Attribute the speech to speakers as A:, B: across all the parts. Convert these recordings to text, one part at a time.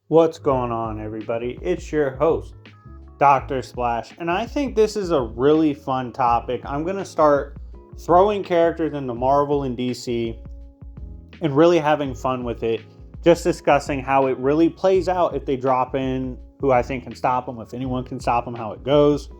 A: What's going on, everybody? It's your host, Dr. Splash, and I think this is a really fun topic. I'm going to start throwing characters into Marvel and DC and really having fun with it, just discussing how it really plays out if they drop in who I think can stop them, if anyone can stop them, how it goes,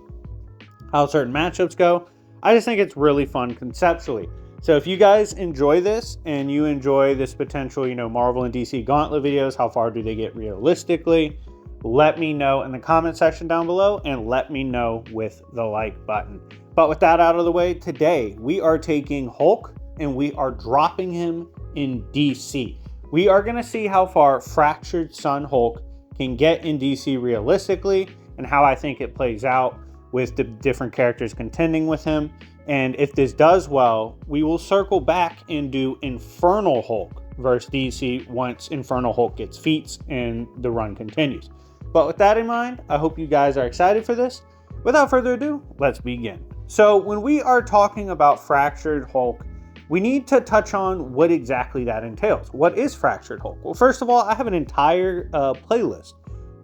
A: how certain matchups go. I just think it's really fun conceptually. So if you guys enjoy this and you enjoy this potential, Marvel and DC gauntlet videos, how far do they get realistically? Let me know in the comment section down below and let me know with the like button. But with that out of the way, today we are taking Hulk and we are dropping him in DC. We are going to see how far Fractured Sun Hulk can get in DC realistically and how I think it plays out with the different characters contending with him. And if this does well, we will circle back and do Infernal Hulk versus DC once Infernal Hulk gets feats and the run continues. But with that in mind, I hope you guys are excited for this. Without further ado, let's begin. So when we are talking about Fractured Hulk, we need to touch on what exactly that entails. What is Fractured Hulk? Well, first of all, I have an entire playlist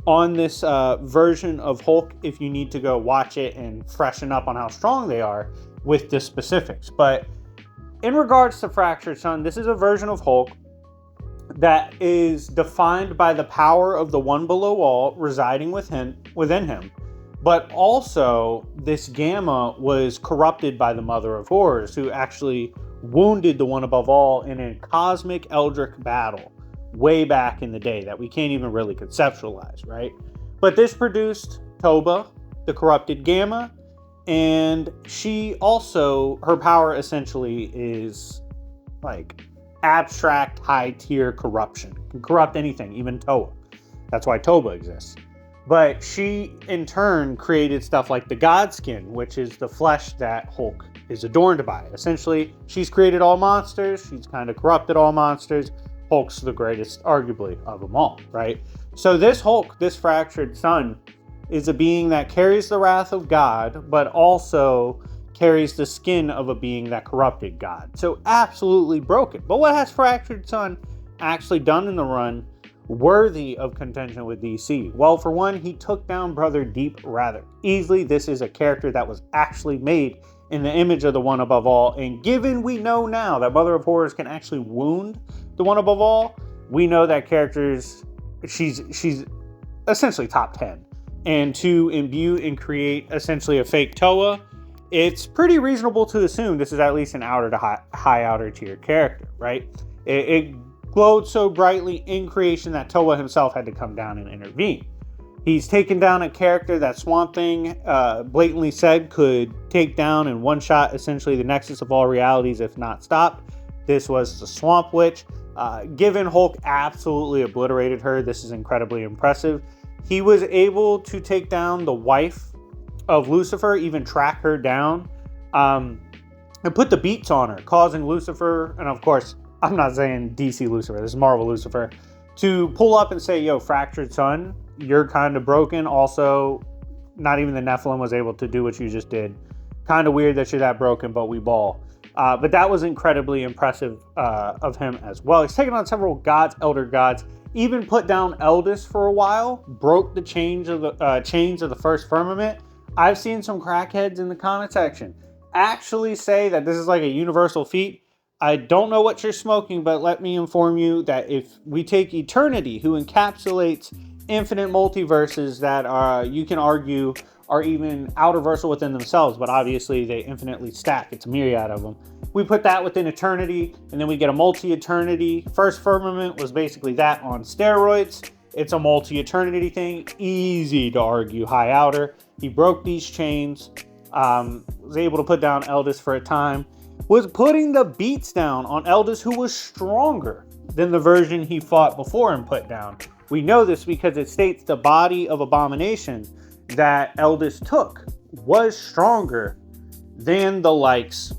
A: on this version of Hulk if you need to go watch it and freshen up on how strong they are with the specifics. But in regards to Fractured Sun, this is a version of Hulk that is defined by the power of the one below all residing within him. But also, this gamma was corrupted by the Mother of Horrors, who actually wounded the one above all in a cosmic Eldritch battle way back in the day that we can't even really conceptualize, right? But this produced Toba, the corrupted gamma, and she also, her power essentially is like abstract high tier corruption. Can corrupt anything, even Toa. That's why Toba exists. But she in turn created stuff like the Godskin, which is the flesh that Hulk is adorned by. Essentially, she's created all monsters. She's kind of corrupted all monsters. Hulk's the greatest, arguably, of them all, right? So this Hulk, this Fractured Sun, is a being that carries the wrath of God, but also carries the skin of a being that corrupted God. So absolutely broken. But what has Fractured Sun actually done in the run worthy of contention with DC? Well, for one, he took down Brother Deep rather easily. This is a character that was actually made in the image of the one above all. And given we know now that Mother of Horrors can actually wound the one above all, we know that she's essentially top 10. And to imbue and create essentially a fake Toa, it's pretty reasonable to assume this is at least an outer to high outer tier character, right? It glowed so brightly in creation that Toa himself had to come down and intervene. He's taken down a character that Swamp Thing blatantly said could take down in one shot essentially the nexus of all realities if not stopped. This was the Swamp Witch. Given Hulk absolutely obliterated her, this is incredibly impressive. He was able to take down the wife of Lucifer, even track her down, and put the beats on her, causing Lucifer, and of course, I'm not saying DC Lucifer, this is Marvel Lucifer, to pull up and say, yo, Fractured Sun, you're kind of broken. Also, not even the Nephilim was able to do what you just did. Kind of weird that you're that broken, but we ball. But that was incredibly impressive of him as well. He's taken on several gods, elder gods, even put down Eldis for a while, broke the chains of the first firmament. I've seen some crackheads in the comment section actually say that this is like a universal feat. I don't know what you're smoking, but let me inform you that if we take Eternity, who encapsulates infinite multiverses that you can argue are even outerversal within themselves, but obviously they infinitely stack. It's a myriad of them. We put that within Eternity, and then we get a multi-Eternity. First Firmament was basically that on steroids. It's a multi-Eternity thing. Easy to argue high outer. He broke these chains, was able to put down Eldis for a time, was putting the beats down on Eldis, who was stronger than the version he fought before and put down. We know this because it states the body of Abomination that Eldis took was stronger than the likes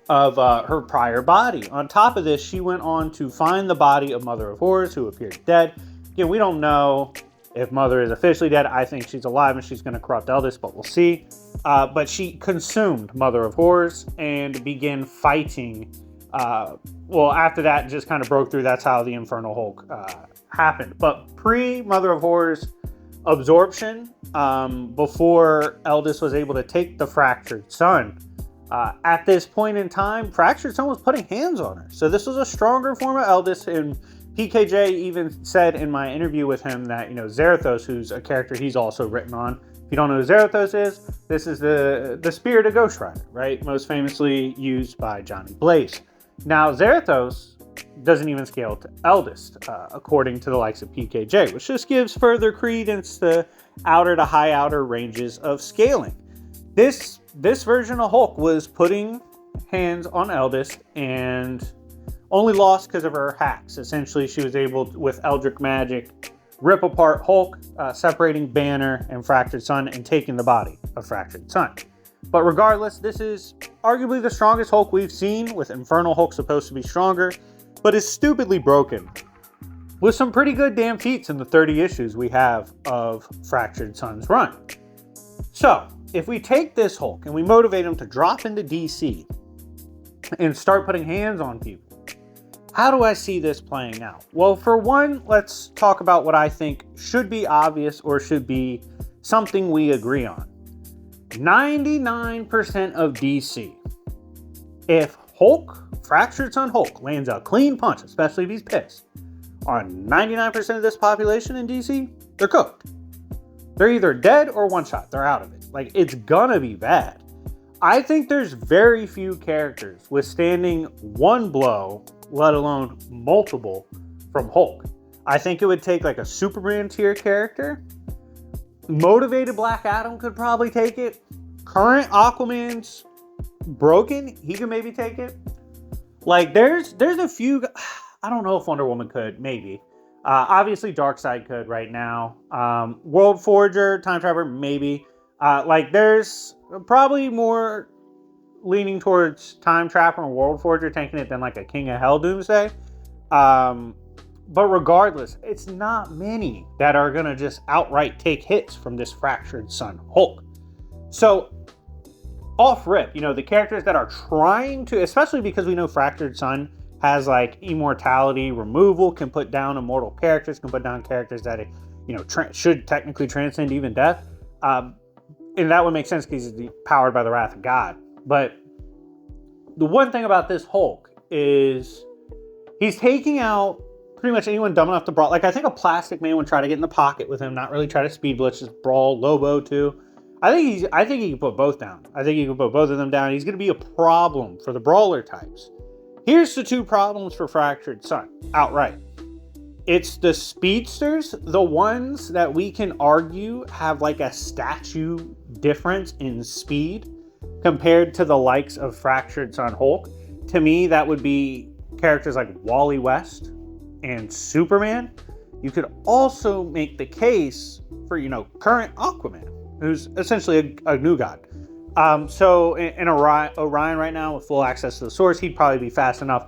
A: of her prior body. On top of this, she went on to find the body of Mother of Horrors, who appeared dead. Again, we don't know if Mother is officially dead. I think she's alive and she's going to corrupt Eldis, but we'll see. But she consumed Mother of Horrors and began fighting. Well, after that, just kind of broke through. That's how the Infernal Hulk happened. But pre-Mother of Horrors absorption, before Eldest was able to take the Fractured Sun, at this point in time, Fractured Sun was putting hands on her. So this was a stronger form of Eldest, and PKJ even said in my interview with him that, Zarathos, who's a character he's also written on. If you don't know who Zarathos is, this is the spirit of Ghost Rider, right? Most famously used by Johnny Blaze. Now, Zarathos doesn't even scale to Eldest, according to the likes of PKJ, which just gives further credence to outer to high outer ranges of scaling. This version of Hulk was putting hands on Eldest and only lost because of her hacks. Essentially, she was able to, with Eldritch magic, rip apart Hulk, separating Banner and Fractured Sun and taking the body of Fractured Sun. But regardless, this is arguably the strongest Hulk we've seen, with Infernal Hulk supposed to be stronger, but is stupidly broken with some pretty good damn feats in the 30 issues we have of Fractured Sun's run. So, if we take this Hulk and we motivate him to drop into DC and start putting hands on people, how do I see this playing out? Well, for one, let's talk about what I think should be obvious or should be something we agree on. 99% of DC, if Fractured Sun Hulk lands a clean punch, especially if he's pissed, on 99% of this population in DC, they're cooked. They're either dead or one shot. They're out of it. Like, it's gonna be bad. I think there's very few characters withstanding one blow, let alone multiple, from Hulk. I think it would take like a Superman tier character. Motivated Black Adam could probably take it. Current Aquaman's broken. He could maybe take it. Like, there's a few. I don't know if Wonder Woman could. Maybe. Obviously, Darkseid could right now. World Forger, Time Trapper, maybe. There's probably more leaning towards Time Trapper and World Forger taking it than like a King of Hell Doomsday. But regardless, it's not many that are going to just outright take hits from this Fractured Sun Hulk. So, off rip, the characters that are trying to, especially because we know Fractured Sun has like immortality removal, can put down immortal characters, can put down characters that, should technically transcend even death. And that would make sense because he's powered by the wrath of God. But the one thing about this Hulk is he's taking out pretty much anyone dumb enough to brawl. Like, I think a Plastic Man would try to get in the pocket with him, not really try to speed blitz, just brawl. Lobo too. I think he can put both down. I think he can put both of them down. He's going to be a problem for the brawler types. Here's the two problems for Fractured Sun outright. It's the speedsters, the ones that we can argue have like a statue difference in speed compared to the likes of Fractured Sun Hulk. To me, that would be characters like Wally West and Superman. You could also make the case for, current Aquaman, who's essentially a new god. So in Orion right now with full access to the source, he'd probably be fast enough.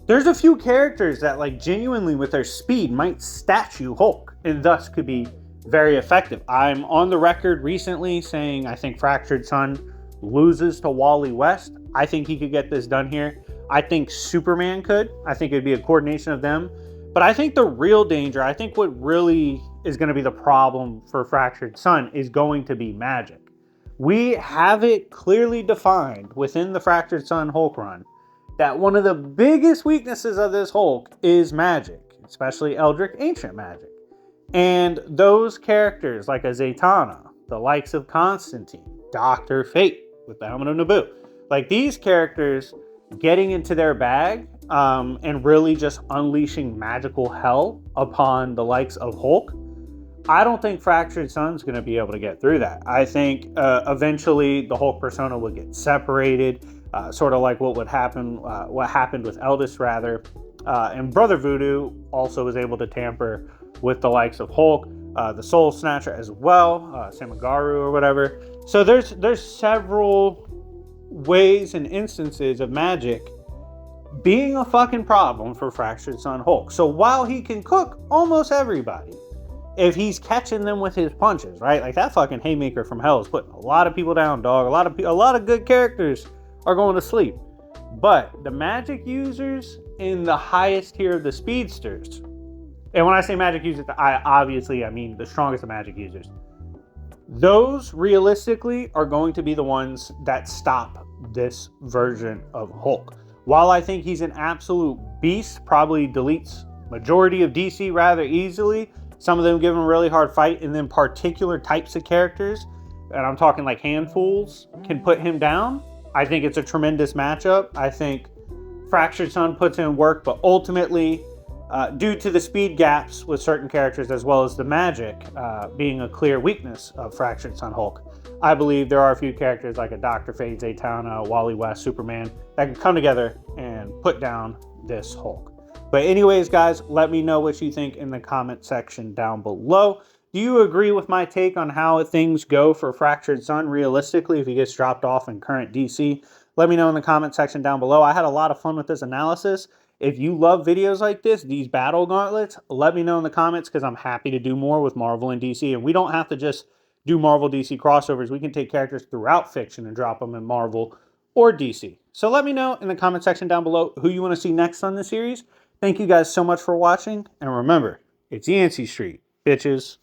A: There's a few characters that like genuinely with their speed might statue Hulk and thus could be very effective. I'm on the record recently saying I think Fractured Sun loses to Wally West. I think he could get this done here. I think Superman could. I think it'd be a coordination of them. But I think the real danger, I think what really is going to be the problem for Fractured Sun is going to be magic. We have it clearly defined within the Fractured Sun Hulk run that one of the biggest weaknesses of this Hulk is magic, especially Eldritch Ancient magic. And those characters like a Zatanna, the likes of Constantine, Dr. Fate with the Helmet of Naboo, like these characters getting into their bag and really just unleashing magical hell upon the likes of Hulk, I don't think Fractured Sun's going to be able to get through that. I think eventually the Hulk persona will get separated, sort of like what happened with Eldest rather. And Brother Voodoo also was able to tamper with the likes of Hulk, the Soul Snatcher as well, Samagaru or whatever. So there's several ways and instances of magic being a fucking problem for Fractured Sun Hulk. So while he can cook almost everybody, if he's catching them with his punches, right? Like that fucking haymaker from hell is putting a lot of people down, dog. A lot of good characters are going to sleep. But the magic users in the highest tier of the speedsters, And when I say magic users, I mean the strongest of magic users. Those realistically are going to be the ones that stop this version of Hulk. While I think he's an absolute beast, probably deletes majority of DC rather easily. Some of them give him a really hard fight, and then particular types of characters, and I'm talking like handfuls, can put him down. I think it's a tremendous matchup. I think Fractured Sun puts in work, but ultimately, due to the speed gaps with certain characters as well as the magic being a clear weakness of Fractured Sun Hulk, I believe there are a few characters like a Dr. Fate, Zatanna, Wally West, Superman that can come together and put down this Hulk. But anyways, guys, let me know what you think in the comment section down below. Do you agree with my take on how things go for Fractured Sun realistically if he gets dropped off in current DC? Let me know in the comment section down below. I had a lot of fun with this analysis. If you love videos like this, these battle gauntlets, let me know in the comments because I'm happy to do more with Marvel and DC. And we don't have to just do Marvel DC crossovers. We can take characters throughout fiction and drop them in Marvel or DC. So let me know in the comment section down below who you want to see next on the series. Thank you guys so much for watching. And remember, it's Yancey Street, bitches.